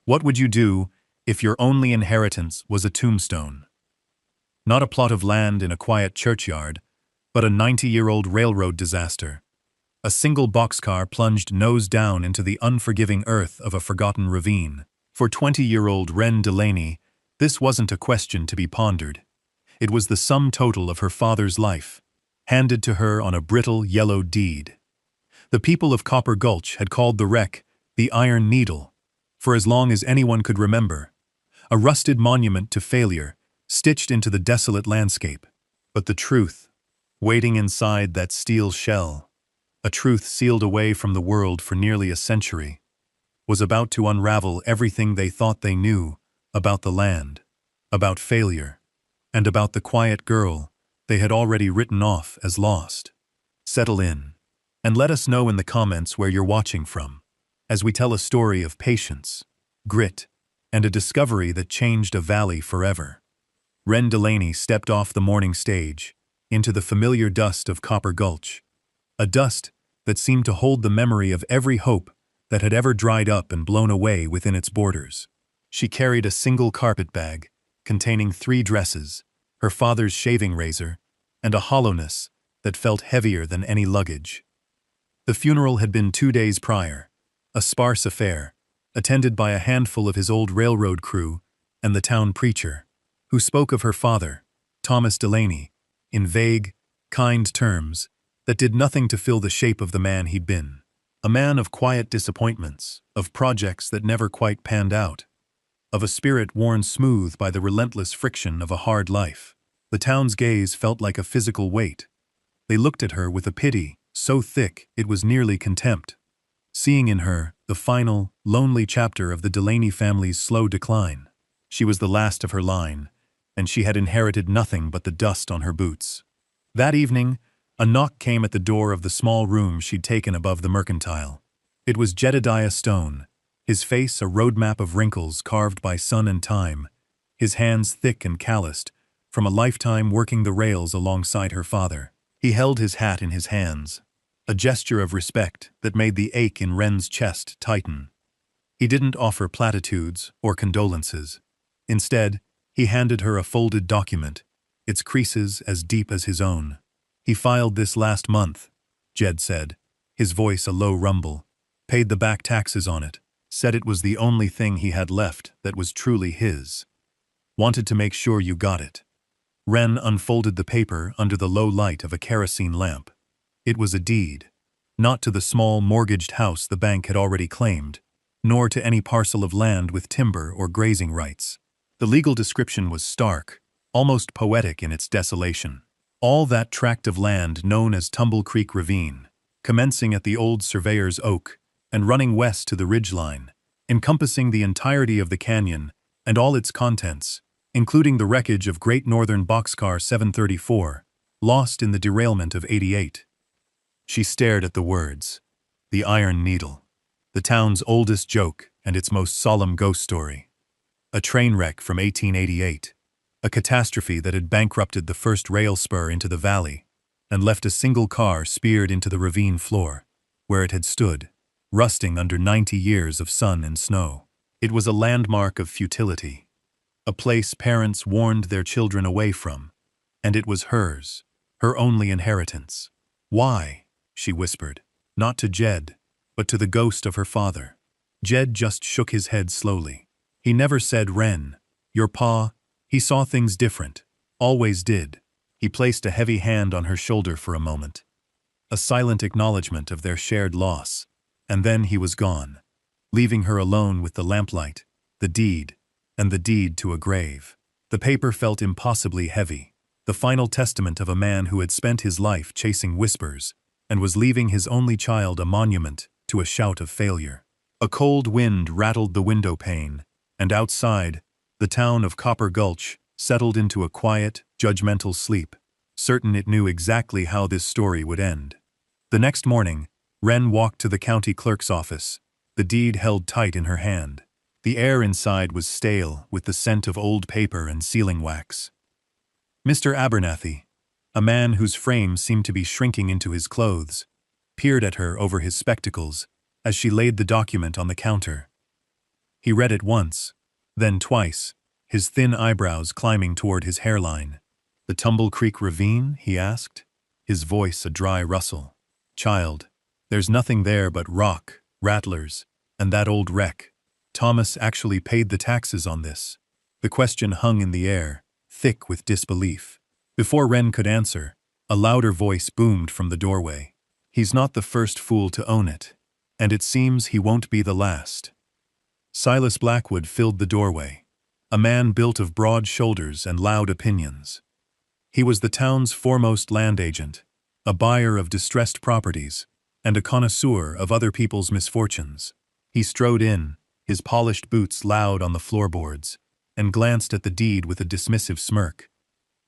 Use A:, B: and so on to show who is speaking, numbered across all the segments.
A: What would you do if your only inheritance was a tombstone? Not a plot of land in a quiet churchyard, but a 90-year-old railroad disaster. A single boxcar plunged nose down into the unforgiving earth of a forgotten ravine. For 20-year-old Wren Delaney, this wasn't a question to be pondered. It was the sum total of her father's life, handed to her on a brittle yellow deed. The people of Copper Gulch had called the wreck the Iron Needle, for as long as anyone could remember. A rusted monument to failure, stitched into the desolate landscape. But the truth, waiting inside that steel shell, a truth sealed away from the world for nearly a century, was about to unravel everything they thought they knew about the land, about failure, and about the quiet girl they had already written off as lost. Settle in, and let us know in the comments where you're watching from, as we tell a story of patience, grit, and a discovery that changed a valley forever. Wren Delaney stepped off the morning stage, into the familiar dust of Copper Gulch, a dust that seemed to hold the memory of every hope that had ever dried up and blown away within its borders. She carried a single carpet bag, containing 3 dresses, her father's shaving razor, and a hollowness that felt heavier than any luggage. The funeral had been 2 days prior, a sparse affair, attended by a handful of his old railroad crew and the town preacher, who spoke of her father, Thomas Delaney, in vague, kind terms that did nothing to fill the shape of the man he'd been. A man of quiet disappointments, of projects that never quite panned out, of a spirit worn smooth by the relentless friction of a hard life. The town's gaze felt like a physical weight. They looked at her with a pity so thick it was nearly contempt, seeing in her the final, lonely chapter of the Delaney family's slow decline. She was the last of her line, and she had inherited nothing but the dust on her boots. That evening, a knock came at the door of the small room she'd taken above the mercantile. It was Jedediah Stone, his face a roadmap of wrinkles carved by sun and time, his hands thick and calloused from a lifetime working the rails alongside her father. He held his hat in his hands, a gesture of respect that made the ache in Wren's chest tighten. He didn't offer platitudes or condolences. Instead, he handed her a folded document, its creases as deep as his own. "He filed this last month," Jed said, his voice a low rumble, "paid the back taxes on it, said it was the only thing he had left that was truly his. Wanted to make sure you got it." Wren unfolded the paper under the low light of a kerosene lamp. It was a deed, not to the small mortgaged house the bank had already claimed, nor to any parcel of land with timber or grazing rights. The legal description was stark, almost poetic in its desolation. All that tract of land known as Tumble Creek Ravine, commencing at the old Surveyor's Oak and running west to the ridgeline, encompassing the entirety of the canyon and all its contents, including the wreckage of Great Northern Boxcar 734, lost in the derailment of '88. She stared at the words. The Iron Needle, the town's oldest joke and its most solemn ghost story. A train wreck from 1888, a catastrophe that had bankrupted the first rail spur into the valley and left a single car speared into the ravine floor, where it had stood, rusting under 90 years of sun and snow. It was a landmark of futility, a place parents warned their children away from, and it was hers, her only inheritance. "Why?" she whispered, not to Jed, but to the ghost of her father. Jed just shook his head slowly. He never said, "Wren, your pa," he saw things different, always did. He placed a heavy hand on her shoulder for a moment, a silent acknowledgement of their shared loss, and then he was gone, leaving her alone with the lamplight, the deed, and the deed to a grave. The paper felt impossibly heavy, the final testament of a man who had spent his life chasing whispers and was leaving his only child a monument to a shout of failure. A cold wind rattled the window pane, and outside, the town of Copper Gulch settled into a quiet, judgmental sleep, certain it knew exactly how this story would end. The next morning, Wren walked to the county clerk's office, the deed held tight in her hand. The air inside was stale with the scent of old paper and sealing wax. Mr. Abernathy, a man whose frame seemed to be shrinking into his clothes, peered at her over his spectacles as she laid the document on the counter. He read it once, then twice, his thin eyebrows climbing toward his hairline. "The Tumble Creek Ravine?" he asked, his voice a dry rustle. "Child, there's nothing there but rock, rattlers, and that old wreck. Thomas actually paid the taxes on this." The question hung in the air, thick with disbelief. Before Wren could answer, a louder voice boomed from the doorway. "He's not the first fool to own it, and it seems he won't be the last." Silas Blackwood filled the doorway, a man built of broad shoulders and loud opinions. He was the town's foremost land agent, a buyer of distressed properties, and a connoisseur of other people's misfortunes. He strode in, his polished boots loud on the floorboards, and glanced at the deed with a dismissive smirk.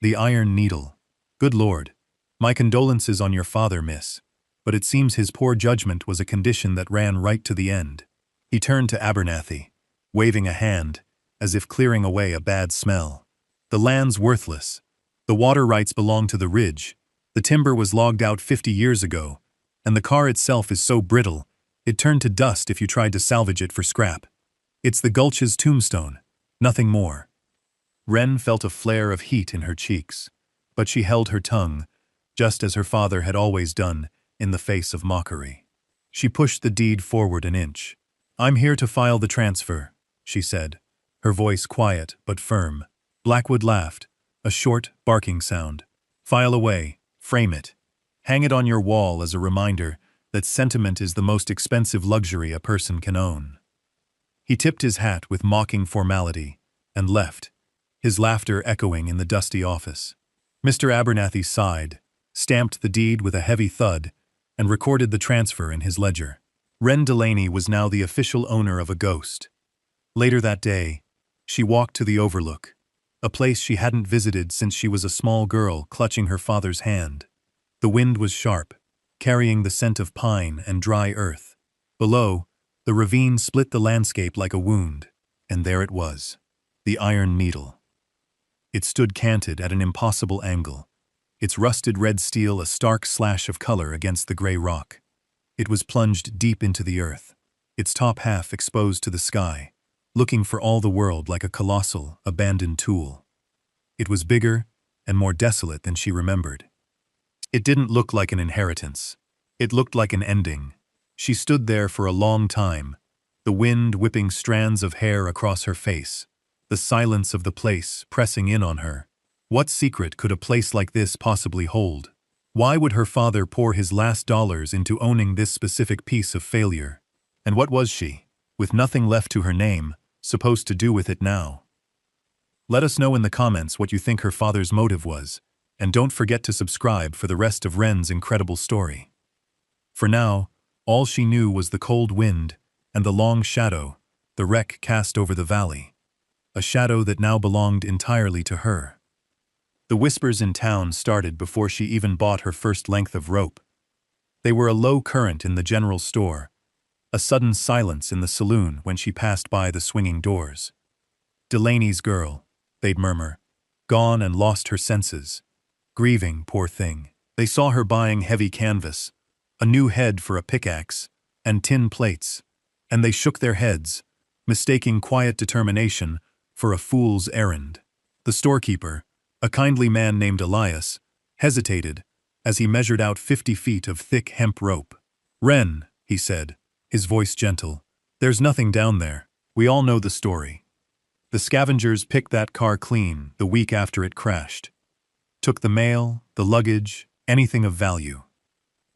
A: "The Iron Needle. Good Lord. My condolences on your father, miss, but it seems his poor judgment was a condition that ran right to the end." He turned to Abernathy, waving a hand, as if clearing away a bad smell. "The land's worthless. The water rights belong to the ridge. The timber was logged out 50 years ago, and the car itself is so brittle, it turned to dust if you tried to salvage it for scrap. It's the Gulch's tombstone, nothing more." Wren felt a flare of heat in her cheeks, but she held her tongue, just as her father had always done in the face of mockery. She pushed the deed forward an inch. "I'm here to file the transfer," she said, her voice quiet but firm. Blackwood laughed, a short, barking sound. "File away, frame it. Hang it on your wall as a reminder that sentiment is the most expensive luxury a person can own." He tipped his hat with mocking formality and left, his laughter echoing in the dusty office. Mr. Abernathy sighed, stamped the deed with a heavy thud, and recorded the transfer in his ledger. Wren Delaney was now the official owner of a ghost. Later that day, she walked to the Overlook, a place she hadn't visited since she was a small girl clutching her father's hand. The wind was sharp, carrying the scent of pine and dry earth. Below, the ravine split the landscape like a wound, and there it was, the Iron Needle. It stood canted at an impossible angle, its rusted red steel a stark slash of color against the gray rock. It was plunged deep into the earth, its top half exposed to the sky, looking for all the world like a colossal, abandoned tool. It was bigger and more desolate than she remembered. It didn't look like an inheritance. It looked like an ending. She stood there for a long time, the wind whipping strands of hair across her face, the silence of the place pressing in on her. What secret could a place like this possibly hold? Why would her father pour his last dollars into owning this specific piece of failure? And what was she, with nothing left to her name, supposed to do with it now? Let us know in the comments what you think her father's motive was, and don't forget to subscribe for the rest of Wren's incredible story. For now, all she knew was the cold wind and the long shadow the wreck cast over the valley, a shadow that now belonged entirely to her. The whispers in town started before she even bought her first length of rope. They were a low current in the general store, a sudden silence in the saloon when she passed by the swinging doors. "Delaney's girl," they'd murmur, "gone and lost her senses. Grieving, poor thing." They saw her buying heavy canvas, a new head for a pickaxe, and tin plates, and they shook their heads, mistaking quiet determination for a fool's errand. The storekeeper, a kindly man named Elias, hesitated as he measured out 50 feet of thick hemp rope. "Wren," he said, his voice gentle, "there's nothing down there. We all know the story. The scavengers picked that car clean the week after it crashed. Took the mail, the luggage, anything of value.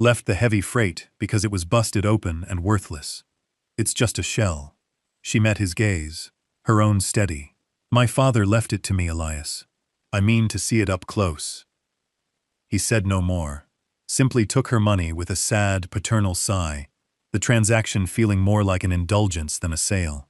A: Left the heavy freight because it was busted open and worthless. It's just a shell." She met his gaze, her own steady. "My father left it to me, Elias. I mean to see it up close." He said no more, simply took her money with a sad, paternal sigh, the transaction feeling more like an indulgence than a sale.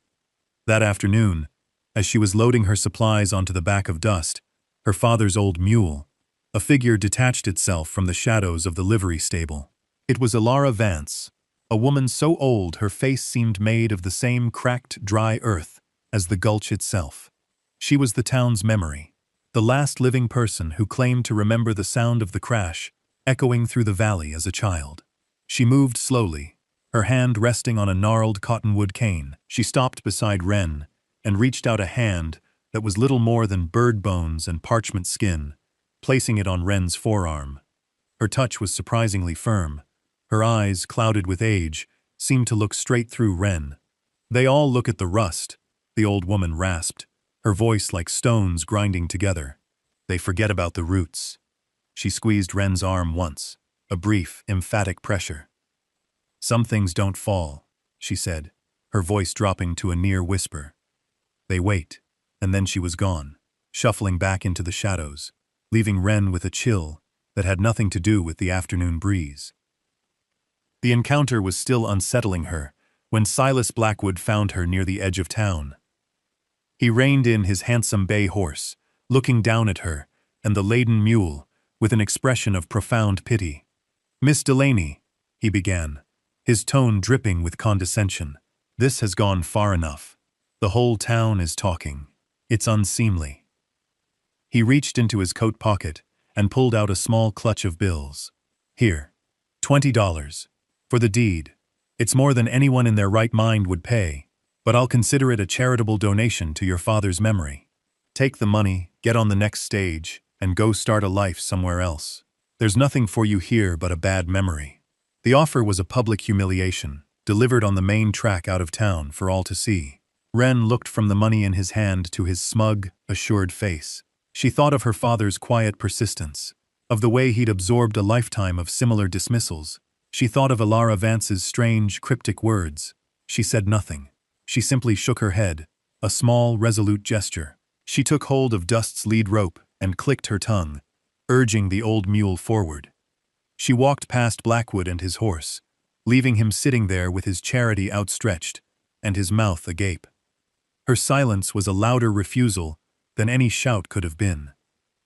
A: That afternoon, as she was loading her supplies onto the back of Dust, her father's old mule, a figure detached itself from the shadows of the livery stable. It was Elara Vance, a woman so old her face seemed made of the same cracked, dry earth as the gulch itself. She was the town's memory, the last living person who claimed to remember the sound of the crash echoing through the valley as a child. She moved slowly, her hand resting on a gnarled cottonwood cane. She stopped beside Wren and reached out a hand that was little more than bird bones and parchment skin, placing it on Wren's forearm. Her touch was surprisingly firm. Her eyes, clouded with age, seemed to look straight through Wren. "They all look at the rust," the old woman rasped, her voice like stones grinding together. "They forget about the roots." She squeezed Wren's arm once, a brief, emphatic pressure. "Some things don't fall," she said, her voice dropping to a near whisper. "They wait," and then she was gone, shuffling back into the shadows, leaving Wren with a chill that had nothing to do with the afternoon breeze. The encounter was still unsettling her when Silas Blackwood found her near the edge of town. He reined in his handsome bay horse, looking down at her and the laden mule with an expression of profound pity. "Miss Delaney," he began, his tone dripping with condescension, "this has gone far enough. The whole town is talking. It's unseemly." He reached into his coat pocket and pulled out a small clutch of bills. "Here, $20. For the deed. It's more than anyone in their right mind would pay, but I'll consider it a charitable donation to your father's memory. Take the money, get on the next stage, and go start a life somewhere else. There's nothing for you here but a bad memory." The offer was a public humiliation, delivered on the main track out of town for all to see. Wren looked from the money in his hand to his smug, assured face. She thought of her father's quiet persistence, of the way he'd absorbed a lifetime of similar dismissals. She thought of Alara Vance's strange, cryptic words. She said nothing. She simply shook her head, a small, resolute gesture. She took hold of Dust's lead rope and clicked her tongue, urging the old mule forward. She walked past Blackwood and his horse, leaving him sitting there with his charity outstretched and his mouth agape. Her silence was a louder refusal than any shout could have been.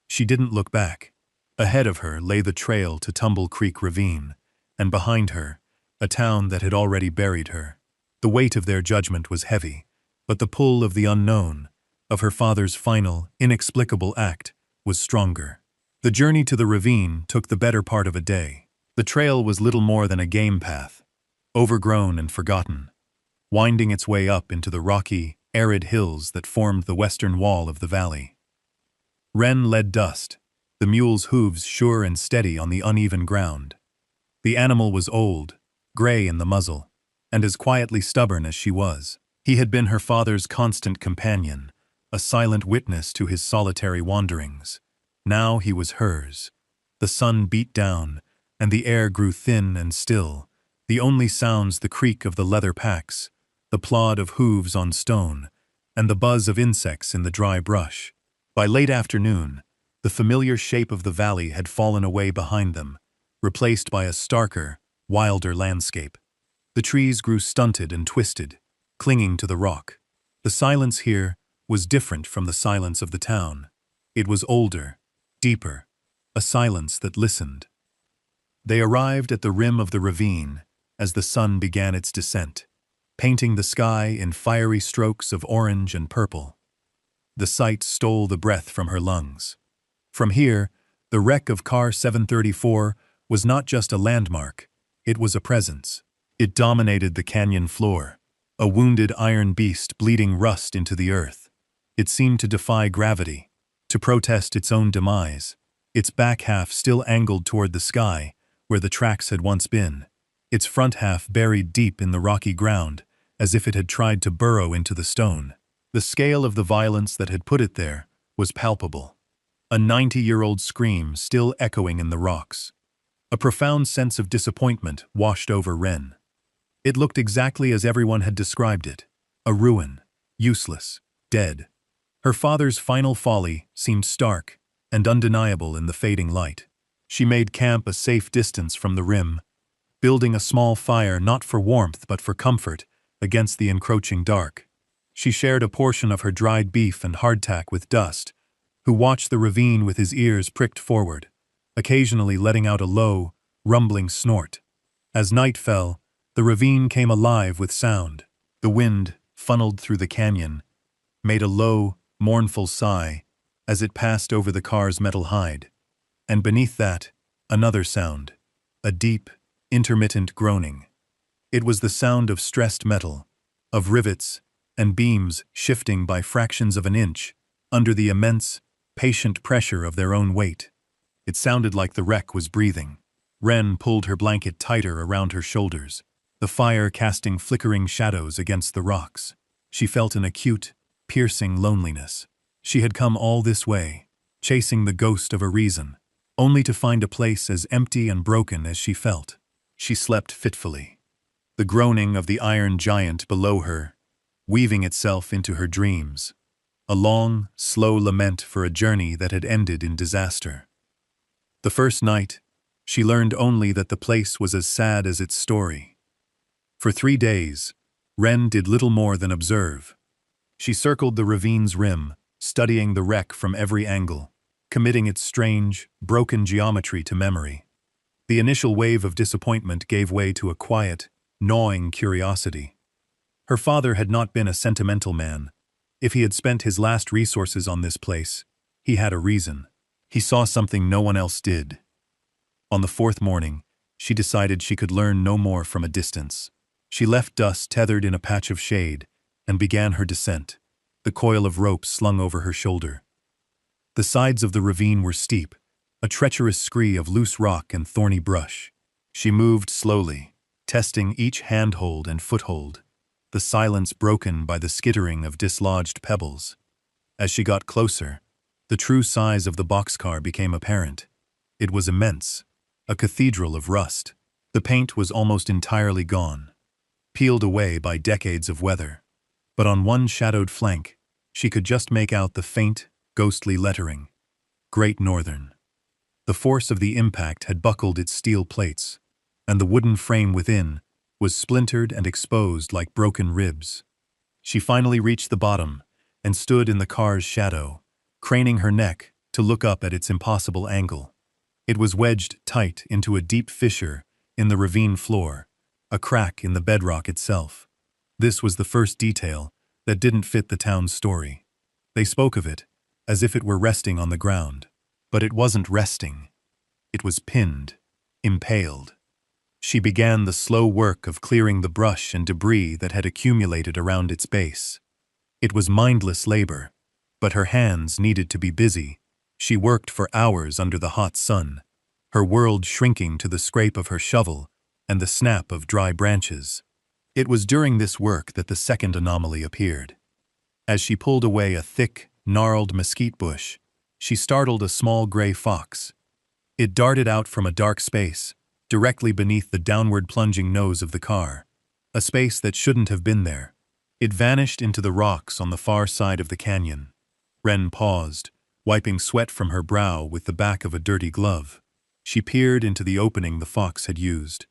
A: She didn't look back. Ahead of her lay the trail to Tumble Creek Ravine, and behind her, a town that had already buried her. The weight of their judgment was heavy, but the pull of the unknown, of her father's final, inexplicable act, was stronger. The journey to the ravine took the better part of a day. The trail was little more than a game path, overgrown and forgotten, winding its way up into the rocky, arid hills that formed the western wall of the valley. Wren led Dust, the mule's hooves sure and steady on the uneven ground. The animal was old, gray in the muzzle, and as quietly stubborn as she was. He had been her father's constant companion, a silent witness to his solitary wanderings. Now he was hers. The sun beat down, and the air grew thin and still, the only sounds the creak of the leather packs, the plod of hooves on stone, and the buzz of insects in the dry brush. By late afternoon, the familiar shape of the valley had fallen away behind them, replaced by a starker, wilder landscape. The trees grew stunted and twisted, clinging to the rock. The silence here was different from the silence of the town. It was older, deeper, a silence that listened. They arrived at the rim of the ravine as the sun began its descent, painting the sky in fiery strokes of orange and purple. The sight stole the breath from her lungs. From here, the wreck of Car 734 was not just a landmark, it was a presence. It dominated the canyon floor, a wounded iron beast bleeding rust into the earth. It seemed to defy gravity, to protest its own demise, its back half still angled toward the sky, where the tracks had once been, its front half buried deep in the rocky ground, as if it had tried to burrow into the stone. The scale of the violence that had put it there was palpable. A 90-year-old scream still echoing in the rocks. A profound sense of disappointment washed over Wren. It looked exactly as everyone had described it, a ruin, useless, dead. Her father's final folly seemed stark and undeniable in the fading light. She made camp a safe distance from the rim, building a small fire not for warmth but for comfort against the encroaching dark. She shared a portion of her dried beef and hardtack with Dust, who watched the ravine with his ears pricked forward, occasionally letting out a low, rumbling snort. As night fell, the ravine came alive with sound. The wind, funneled through the canyon, made a low, mournful sigh as it passed over the car's metal hide. And beneath that, another sound, a deep, intermittent groaning. It was the sound of stressed metal, of rivets and beams shifting by fractions of an inch under the immense, patient pressure of their own weight. It sounded like the wreck was breathing. Wren pulled her blanket tighter around her shoulders, the fire casting flickering shadows against the rocks. She felt an acute, piercing loneliness. She had come all this way, chasing the ghost of a reason, only to find a place as empty and broken as she felt. She slept fitfully, the groaning of the iron giant below her weaving itself into her dreams, a long, slow lament for a journey that had ended in disaster. The first night, she learned only that the place was as sad as its story. For 3 days, Wren did little more than observe. She circled the ravine's rim, studying the wreck from every angle, committing its strange, broken geometry to memory. The initial wave of disappointment gave way to a quiet, gnawing curiosity. Her father had not been a sentimental man. If he had spent his last resources on this place, he had a reason. He saw something no one else did. On the 4th morning, she decided she could learn no more from a distance. She left Dust tethered in a patch of shade and began her descent, the coil of rope slung over her shoulder. The sides of the ravine were steep, a treacherous scree of loose rock and thorny brush. She moved slowly, testing each handhold and foothold, the silence broken by the skittering of dislodged pebbles. As she got closer, the true size of the boxcar became apparent. It was immense, a cathedral of rust. The paint was almost entirely gone, peeled away by decades of weather. But on one shadowed flank, she could just make out the faint, ghostly lettering, Great Northern. The force of the impact had buckled its steel plates, and the wooden frame within was splintered and exposed like broken ribs. She finally reached the bottom and stood in the car's shadow, craning her neck to look up at its impossible angle. It was wedged tight into a deep fissure in the ravine floor, a crack in the bedrock itself. This was the first detail that didn't fit the town's story. They spoke of it as if it were resting on the ground, but it wasn't resting. It was pinned, impaled. She began the slow work of clearing the brush and debris that had accumulated around its base. It was mindless labor, but her hands needed to be busy. She worked for hours under the hot sun, her world shrinking to the scrape of her shovel and the snap of dry branches. It was during this work that the second anomaly appeared. As she pulled away a thick, gnarled mesquite bush, she startled a small gray fox. It darted out from a dark space, directly beneath the downward plunging nose of the car, a space that shouldn't have been there. It vanished into the rocks on the far side of the canyon. Wren paused, wiping sweat from her brow with the back of a dirty glove. She peered into the opening the fox had used.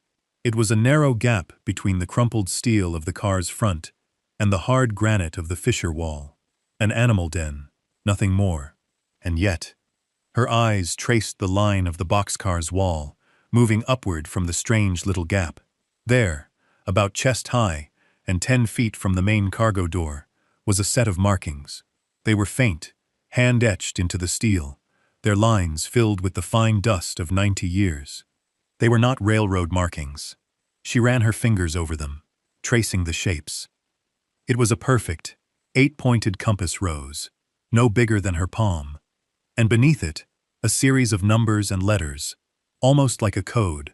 A: It was a narrow gap between the crumpled steel of the car's front and the hard granite of the fissure wall. An animal den, nothing more. And yet, her eyes traced the line of the boxcar's wall, moving upward from the strange little gap. There, about chest high and 10 feet from the main cargo door, was a set of markings. They were faint, hand-etched into the steel, their lines filled with the fine dust of 90 years. They were not railroad markings. She ran her fingers over them, tracing the shapes. It was a perfect, 8-pointed compass rose, no bigger than her palm, and beneath it, a series of numbers and letters, almost like a code,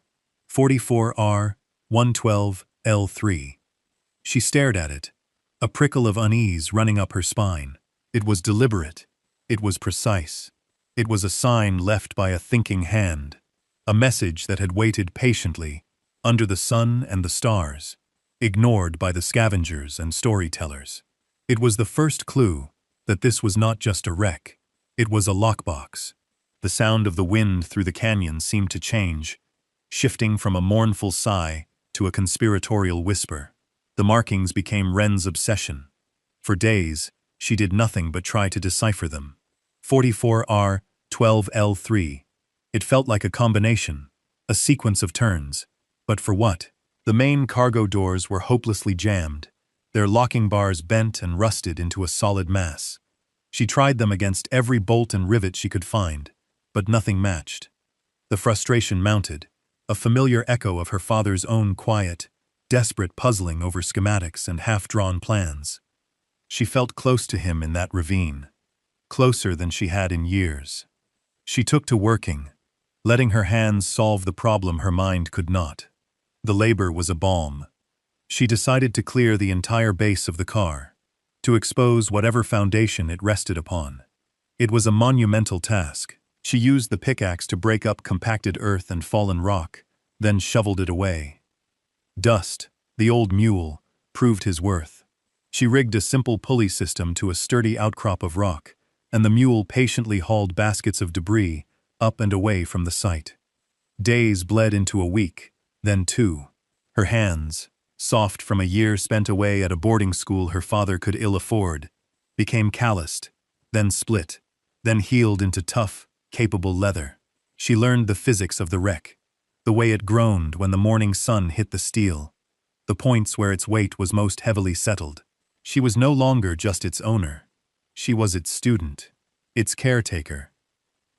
A: 44R 112 L3. She stared at it, a prickle of unease running up her spine. It was deliberate. It was precise. It was a sign left by a thinking hand, a message that had waited patiently under the sun and the stars, ignored by the scavengers and storytellers. It was the first clue that this was not just a wreck. It was a lockbox. The sound of the wind through the canyon seemed to change, shifting from a mournful sigh to a conspiratorial whisper. The markings became Wren's obsession. For days, she did nothing but try to decipher them. 44R 12L3. It felt like a combination, a sequence of turns. But for what? The main cargo doors were hopelessly jammed, their locking bars bent and rusted into a solid mass. She tried them against every bolt and rivet she could find, but nothing matched. The frustration mounted, a familiar echo of her father's own quiet, desperate puzzling over schematics and half-drawn plans. She felt close to him in that ravine, closer than she had in years. She took to working, letting her hands solve the problem her mind could not. The labor was a balm. She decided to clear the entire base of the car, to expose whatever foundation it rested upon. It was a monumental task. She used the pickaxe to break up compacted earth and fallen rock, then shoveled it away. Dust, the old mule, proved his worth. She rigged a simple pulley system to a sturdy outcrop of rock, and the mule patiently hauled baskets of debris up and away from the site. Days bled into a week, then 2. Her hands, soft from a year spent away at a boarding school her father could ill afford, became calloused, then split, then healed into tough, capable leather. She learned the physics of the wreck, the way it groaned when the morning sun hit the steel, the points where its weight was most heavily settled. She was no longer just its owner. She was its student, its caretaker.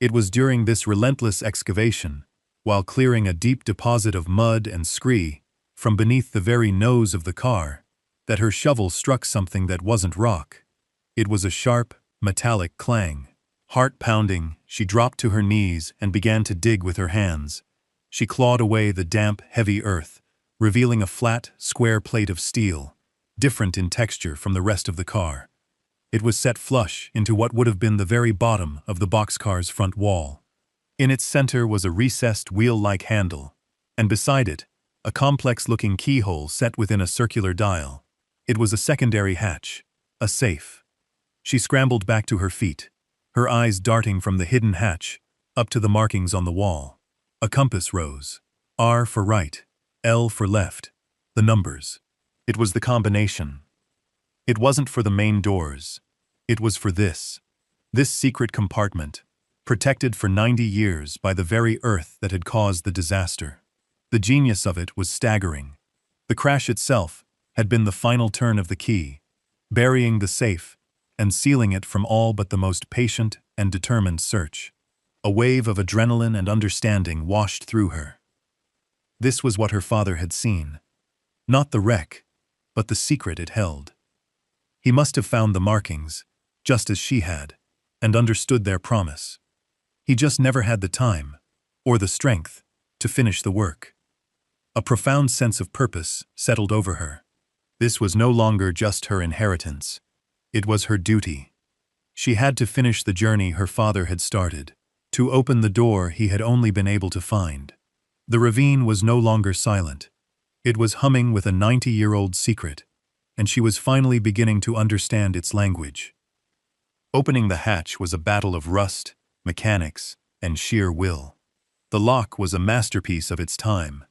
A: It was during this relentless excavation, while clearing a deep deposit of mud and scree from beneath the very nose of the car, that her shovel struck something that wasn't rock. It was a sharp, metallic clang. Heart-pounding, she dropped to her knees and began to dig with her hands. She clawed away the damp, heavy earth, revealing a flat, square plate of steel, different in texture from the rest of the car. It was set flush into what would have been the very bottom of the boxcar's front wall. In its center was a recessed wheel-like handle, and beside it, a complex-looking keyhole set within a circular dial. It was a secondary hatch, a safe. She scrambled back to her feet, her eyes darting from the hidden hatch up to the markings on the wall. A compass rose. R for right, L for left, the numbers. It was the combination. It wasn't for the main doors. It was for this secret compartment, protected for 90 years by the very earth that had caused the disaster. The genius of it was staggering. The crash itself had been the final turn of the key, burying the safe and sealing it from all but the most patient and determined search. A wave of adrenaline and understanding washed through her. This was what her father had seen. Not the wreck, but the secret it held. He must have found the markings, just as she had, and understood their promise. He just never had the time, or the strength, to finish the work. A profound sense of purpose settled over her. This was no longer just her inheritance. It was her duty. She had to finish the journey her father had started, to open the door he had only been able to find. The ravine was no longer silent. It was humming with a 90-year-old secret, and she was finally beginning to understand its language. Opening the hatch was a battle of rust, mechanics, and sheer will. The lock was a masterpiece of its time,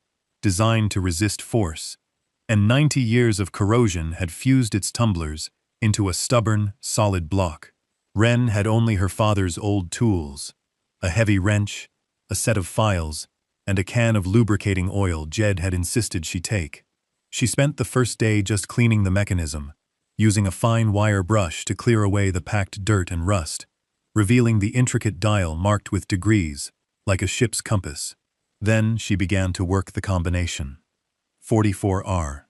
A: designed to resist force, and 90 years of corrosion had fused its tumblers into a stubborn, solid block. Wren had only her father's old tools, a heavy wrench, a set of files, and a can of lubricating oil Jed had insisted she take. She spent the first day just cleaning the mechanism, using a fine wire brush to clear away the packed dirt and rust, revealing the intricate dial marked with degrees, like a ship's compass. Then she began to work the combination. 44R.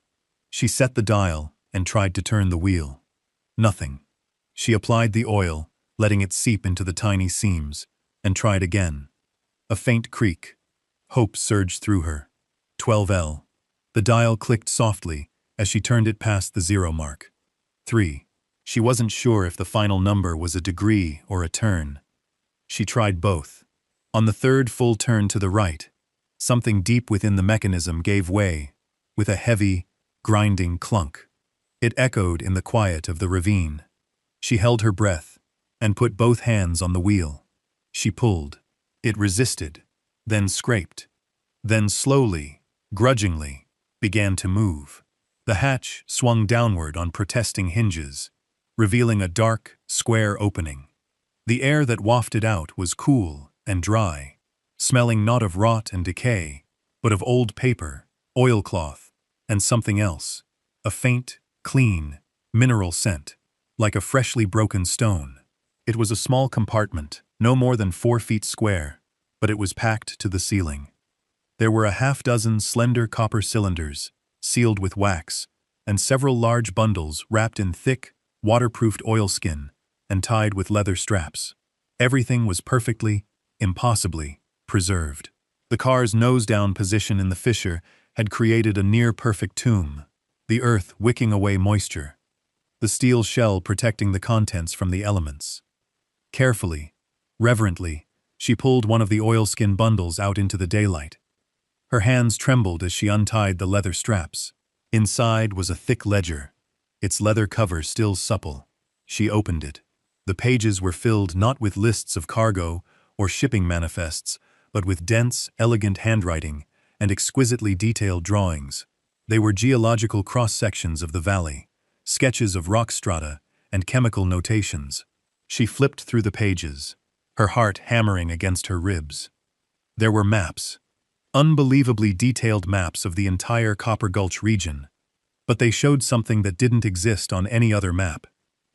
A: She set the dial and tried to turn the wheel. Nothing. She applied the oil, letting it seep into the tiny seams, and tried again. A faint creak. Hope surged through her. 12L. The dial clicked softly as she turned it past the 0 mark. 3. She wasn't sure if the final number was a degree or a turn. She tried both. On the third full turn to the right, something deep within the mechanism gave way, with a heavy, grinding clunk. It echoed in the quiet of the ravine. She held her breath and put both hands on the wheel. She pulled. It resisted, then scraped, then slowly, grudgingly, began to move. The hatch swung downward on protesting hinges, revealing a dark, square opening. The air that wafted out was cool and dry, smelling not of rot and decay, but of old paper, oilcloth, and something else, a faint, clean, mineral scent, like a freshly broken stone. It was a small compartment, no more than 4 feet square, but it was packed to the ceiling. There were a half-dozen slender copper cylinders, sealed with wax, and several large bundles wrapped in thick, waterproofed oilskin and tied with leather straps. Everything was perfectly, impossibly, preserved. The car's nose-down position in the fissure had created a near-perfect tomb, the earth wicking away moisture, the steel shell protecting the contents from the elements. Carefully, reverently, she pulled one of the oilskin bundles out into the daylight. Her hands trembled as she untied the leather straps. Inside was a thick ledger, its leather cover still supple. She opened it. The pages were filled not with lists of cargo or shipping manifests, but with dense, elegant handwriting and exquisitely detailed drawings. They were geological cross-sections of the valley, sketches of rock strata, and chemical notations. She flipped through the pages, her heart hammering against her ribs. There were maps, unbelievably detailed maps of the entire Copper Gulch region, but they showed something that didn't exist on any other map.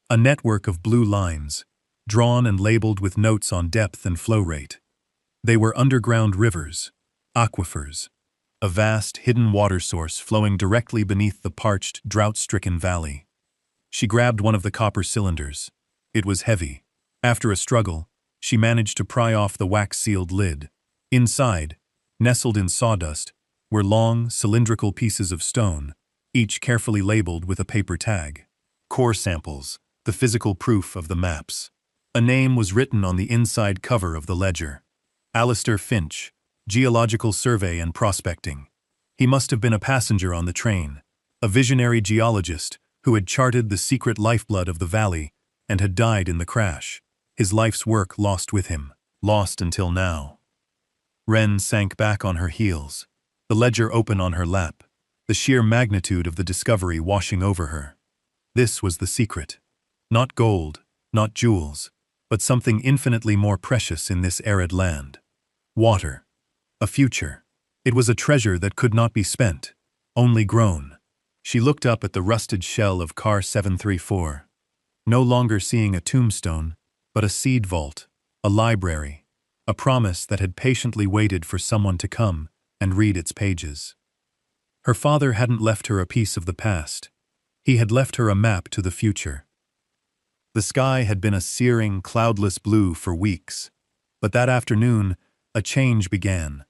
A: A network of blue lines, drawn and labeled with notes on depth and flow rate. They were underground rivers, aquifers, a vast hidden water source flowing directly beneath the parched, drought-stricken valley. She grabbed one of the copper cylinders. It was heavy. After a struggle, she managed to pry off the wax-sealed lid. Inside, nestled in sawdust, were long, cylindrical pieces of stone, each carefully labeled with a paper tag. Core samples, the physical proof of the maps. A name was written on the inside cover of the ledger. Alistair Finch, Geological Survey and Prospecting. He must have been a passenger on the train, a visionary geologist who had charted the secret lifeblood of the valley and had died in the crash, his life's work lost with him, lost until now. Wren sank back on her heels, the ledger open on her lap, the sheer magnitude of the discovery washing over her. This was the secret. Not gold, not jewels, but something infinitely more precious in this arid land. Water. A future. It was a treasure that could not be spent, only grown. She looked up at the rusted shell of Car 734, no longer seeing a tombstone, but a seed vault, a library, a promise that had patiently waited for someone to come and read its pages. Her father hadn't left her a piece of the past. He had left her a map to the future. The sky had been a searing, cloudless blue for weeks, but that afternoon, a change began.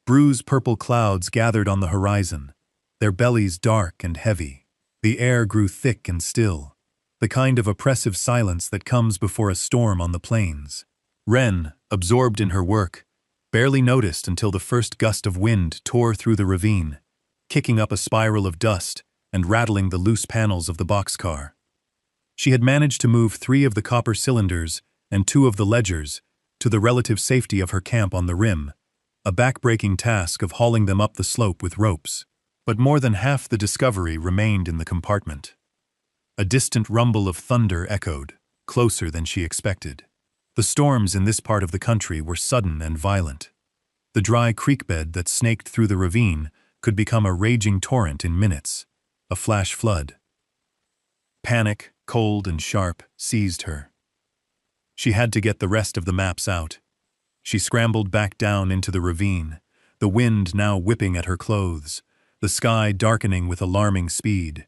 A: Bruised purple clouds gathered on the horizon, their bellies dark and heavy. The air grew thick and still, the kind of oppressive silence that comes before a storm on the plains. Wren, absorbed in her work, barely noticed until the first gust of wind tore through the ravine, kicking up a spiral of dust and rattling the loose panels of the boxcar. She had managed to move 3 of the copper cylinders and 2 of the ledgers to the relative safety of her camp on the rim, a back-breaking task of hauling them up the slope with ropes. But more than half the discovery remained in the compartment. A distant rumble of thunder echoed, closer than she expected. The storms in this part of the country were sudden and violent. The dry creek bed that snaked through the ravine could become a raging torrent in minutes, a flash flood. Panic, cold and sharp, seized her. She had to get the rest of the maps out. She scrambled back down into the ravine, the wind now whipping at her clothes, the sky darkening with alarming speed.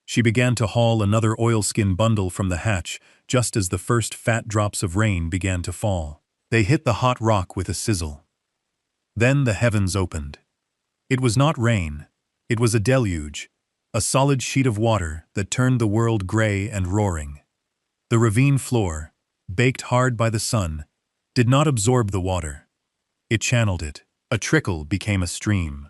A: She began to haul another oilskin bundle from the hatch just as the first fat drops of rain began to fall. They hit the hot rock with a sizzle. Then the heavens opened. It was not rain. It was a deluge, a solid sheet of water that turned the world gray and roaring. The ravine floor, baked hard by the sun, did not absorb the water. It channeled it. A trickle became a stream.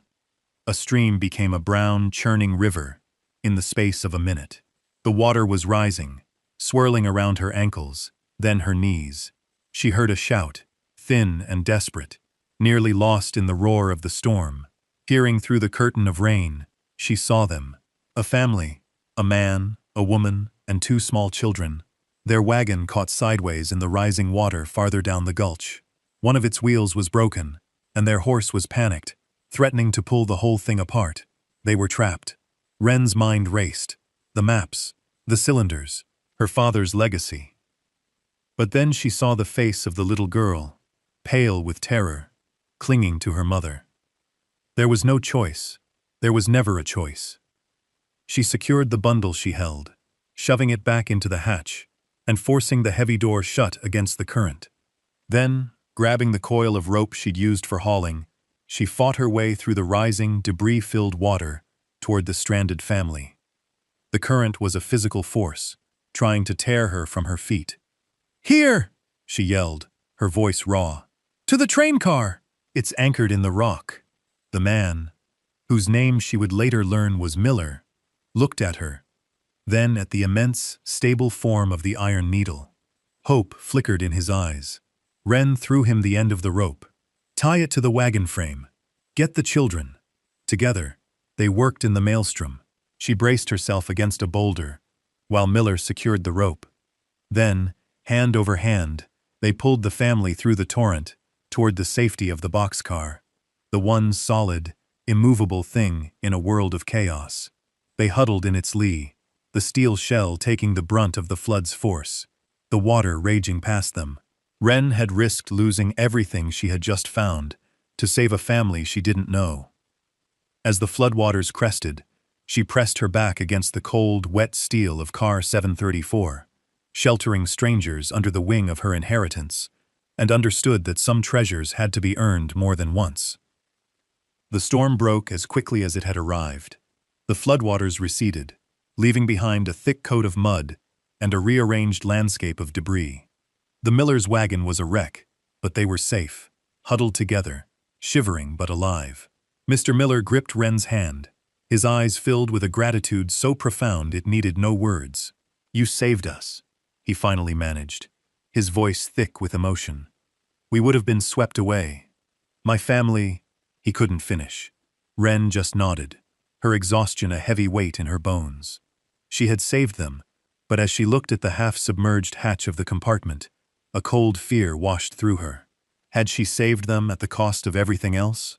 A: A stream became a brown, churning river in the space of a minute. The water was rising, swirling around her ankles, then her knees. She heard a shout, thin and desperate, nearly lost in the roar of the storm. Peering through the curtain of rain, she saw them. A family, a man, a woman, and 2 small children. Their wagon caught sideways in the rising water farther down the gulch. One of its wheels was broken, and their horse was panicked, threatening to pull the whole thing apart. They were trapped. Wren's mind raced. The maps, the cylinders, her father's legacy. But then she saw the face of the little girl, pale with terror, clinging to her mother. There was no choice. There was never a choice. She secured the bundle she held, shoving it back into the hatch and forcing the heavy door shut against the current. Then, grabbing the coil of rope she'd used for hauling, she fought her way through the rising, debris-filled water toward the stranded family. The current was a physical force, trying to tear her from her feet. "Here!" she yelled, her voice raw. "To the train car! It's anchored in the rock." The man, whose name she would later learn was Miller, looked at her, then at the immense, stable form of the Iron Needle. Hope flickered in his eyes. Wren threw him the end of the rope. "Tie it to the wagon frame. Get the children." Together, they worked in the maelstrom. She braced herself against a boulder, while Miller secured the rope. Then, hand over hand, they pulled the family through the torrent toward the safety of the boxcar, the one solid, immovable thing in a world of chaos. They huddled in its lee, the steel shell taking the brunt of the flood's force, the water raging past them. Wren had risked losing everything she had just found to save a family she didn't know. As the floodwaters crested, she pressed her back against the cold, wet steel of car 734, sheltering strangers under the wing of her inheritance, and understood that some treasures had to be earned more than once. The storm broke as quickly as it had arrived. The floodwaters receded, leaving behind a thick coat of mud and a rearranged landscape of debris. The Miller's wagon was a wreck, but they were safe, huddled together, shivering but alive. Mr. Miller gripped Wren's hand, his eyes filled with a gratitude so profound it needed no words. "You saved us," he finally managed, his voice thick with emotion. "We would have been swept away. My family—" He couldn't finish. Wren just nodded, her exhaustion a heavy weight in her bones. She had saved them, but as she looked at the half-submerged hatch of the compartment, a cold fear washed through her. Had she saved them at the cost of everything else?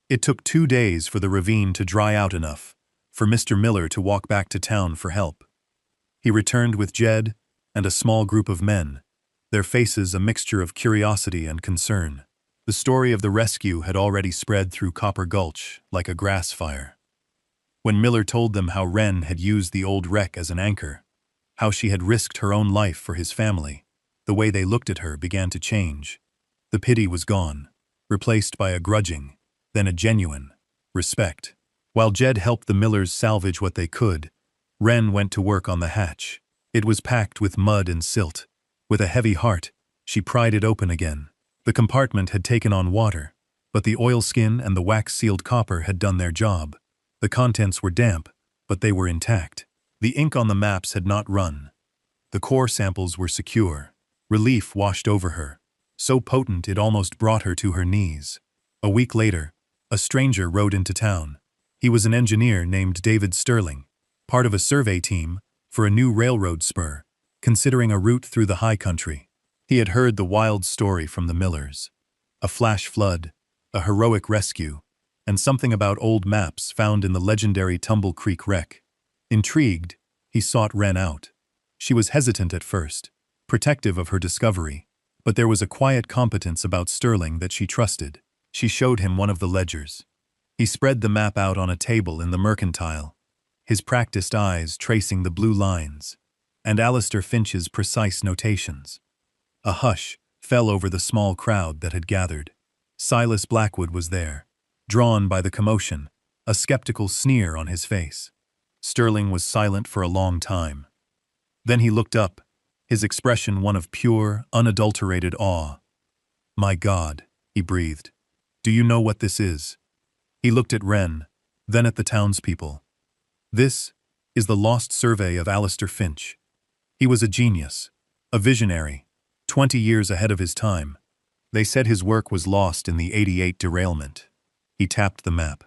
A: It took 2 days for the ravine to dry out enough for Mr. Miller to walk back to town for help. He returned with Jed and a small group of men, their faces a mixture of curiosity and concern. The story of the rescue had already spread through Copper Gulch like a grass fire. When Miller told them how Wren had used the old wreck as an anchor, how she had risked her own life for his family, the way they looked at her began to change. The pity was gone, replaced by a grudging, then a genuine respect. While Jed helped the Millers salvage what they could, Wren went to work on the hatch. It was packed with mud and silt. With a heavy heart, she pried it open again. The compartment had taken on water, but the oilskin and the wax-sealed copper had done their job. The contents were damp, but they were intact. The ink on the maps had not run. The core samples were secure. Relief washed over her, so potent it almost brought her to her knees. A week later, a stranger rode into town. He was an engineer named David Sterling, part of a survey team for a new railroad spur, considering a route through the high country. He had heard the wild story from the Millers. A flash flood, a heroic rescue, and something about old maps found in the legendary Tumble Creek wreck. Intrigued, he sought Wren out. She was hesitant at first, protective of her discovery, but there was a quiet competence about Sterling that she trusted. She showed him one of the ledgers. He spread the map out on a table in the mercantile, his practiced eyes tracing the blue lines, and Alistair Finch's precise notations. A hush fell over the small crowd that had gathered. Silas Blackwood was there, drawn by the commotion, a skeptical sneer on his face. Sterling was silent for a long time. Then he looked up, his expression one of pure, unadulterated awe. "My God," he breathed. "Do you know what this is?" He looked at Wren, then at the townspeople. "This is the lost survey of Alistair Finch. He was a genius, a visionary, 20 years ahead of his time. They said his work was lost in the '88 derailment." He tapped the map.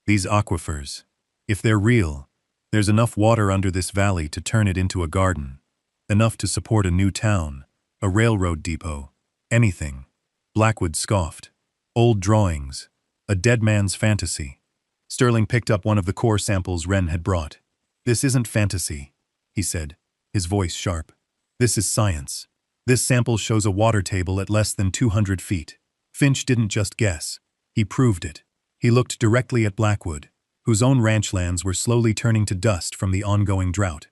A: "These aquifers, if they're real, there's enough water under this valley to turn it into a garden, enough to support a new town, a railroad depot, anything." Blackwood scoffed. "Old drawings, a dead man's fantasy." Sterling picked up one of the core samples Wren had brought. "This isn't fantasy," he said, his voice sharp. "This is science. This sample shows a water table at less than 200 feet. Finch didn't just guess. He proved it." He looked directly at Blackwood, whose own ranchlands were slowly turning to dust from the ongoing drought.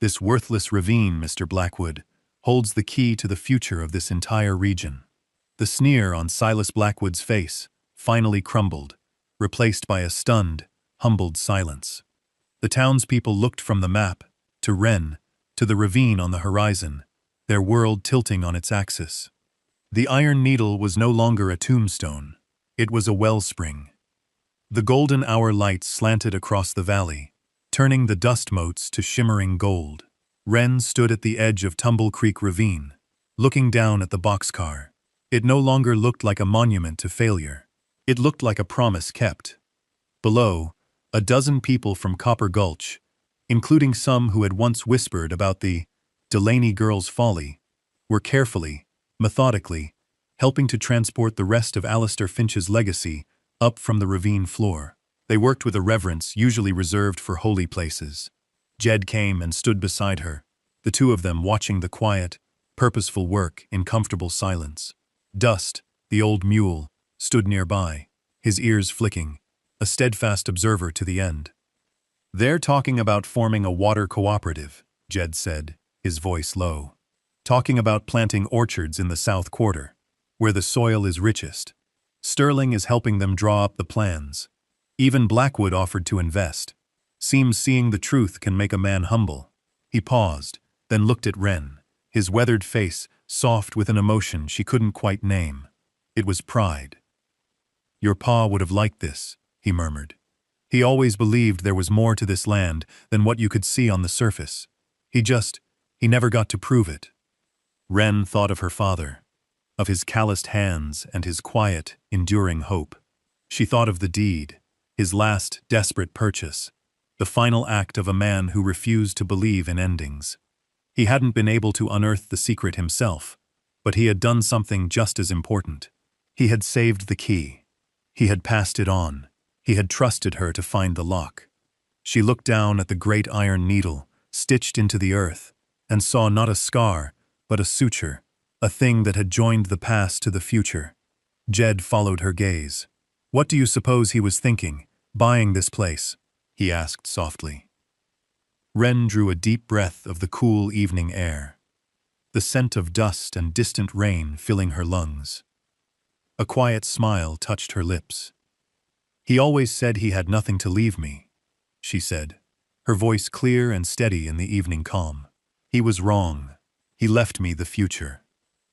A: This worthless ravine, Mr. Blackwood, holds the key to the future of this entire region. The sneer on Silas Blackwood's face finally crumbled, replaced by a stunned, humbled silence. The townspeople looked from the map, to Wren, to the ravine on the horizon, their world tilting on its axis. The Iron Needle was no longer a tombstone. It was a wellspring. The golden hour light slanted across the valley, turning the dust motes to shimmering gold. Wren stood at the edge of Tumble Creek Ravine, looking down at the boxcar. It no longer looked like a monument to failure. It looked like a promise kept. Below, a dozen people from Copper Gulch, including some who had once whispered about the Delaney girl's folly, were carefully, methodically, helping to transport the rest of Alistair Finch's legacy up from the ravine floor. They worked with a reverence usually reserved for holy places. Jed came and stood beside her, the two of them watching the quiet, purposeful work in comfortable silence. Dust, the old mule, stood nearby, his ears flicking, a steadfast observer to the end. "They're talking about forming a water cooperative," Jed said, his voice low. "Talking about planting orchards in the South Quarter, where the soil is richest. Sterling is helping them draw up the plans. Even Blackwood offered to invest. Seems seeing the truth can make a man humble." He paused, then looked at Wren, his weathered face soft with an emotion she couldn't quite name. It was pride. "Your pa would have liked this," he murmured. "He always believed there was more to this land than what you could see on the surface. He never got to prove it." Wren thought of her father, of his calloused hands and his quiet, enduring hope. She thought of the deed, his last desperate purchase, the final act of a man who refused to believe in endings. He hadn't been able to unearth the secret himself, but he had done something just as important. He had saved the key. He had passed it on. He had trusted her to find the lock. She looked down at the great iron needle, stitched into the earth, and saw not a scar, but a suture, a thing that had joined the past to the future. Jed followed her gaze. "What do you suppose he was thinking, buying this place?" he asked softly. Wren drew a deep breath of the cool evening air, the scent of dust and distant rain filling her lungs. A quiet smile touched her lips. "He always said he had nothing to leave me," she said, her voice clear and steady in the evening calm. "He was wrong. He left me the future."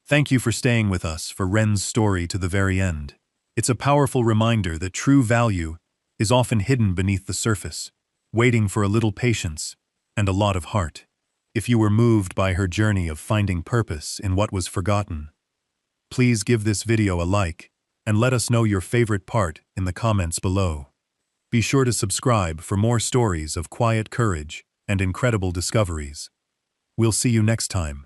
A: Thank you for staying with us for Wren's story to the very end. It's a powerful reminder that true value is often hidden beneath the surface, waiting for a little patience and a lot of heart. If you were moved by her journey of finding purpose in what was forgotten, please give this video a like and let us know your favorite part in the comments below. Be sure to subscribe for more stories of quiet courage and incredible discoveries. We'll see you next time.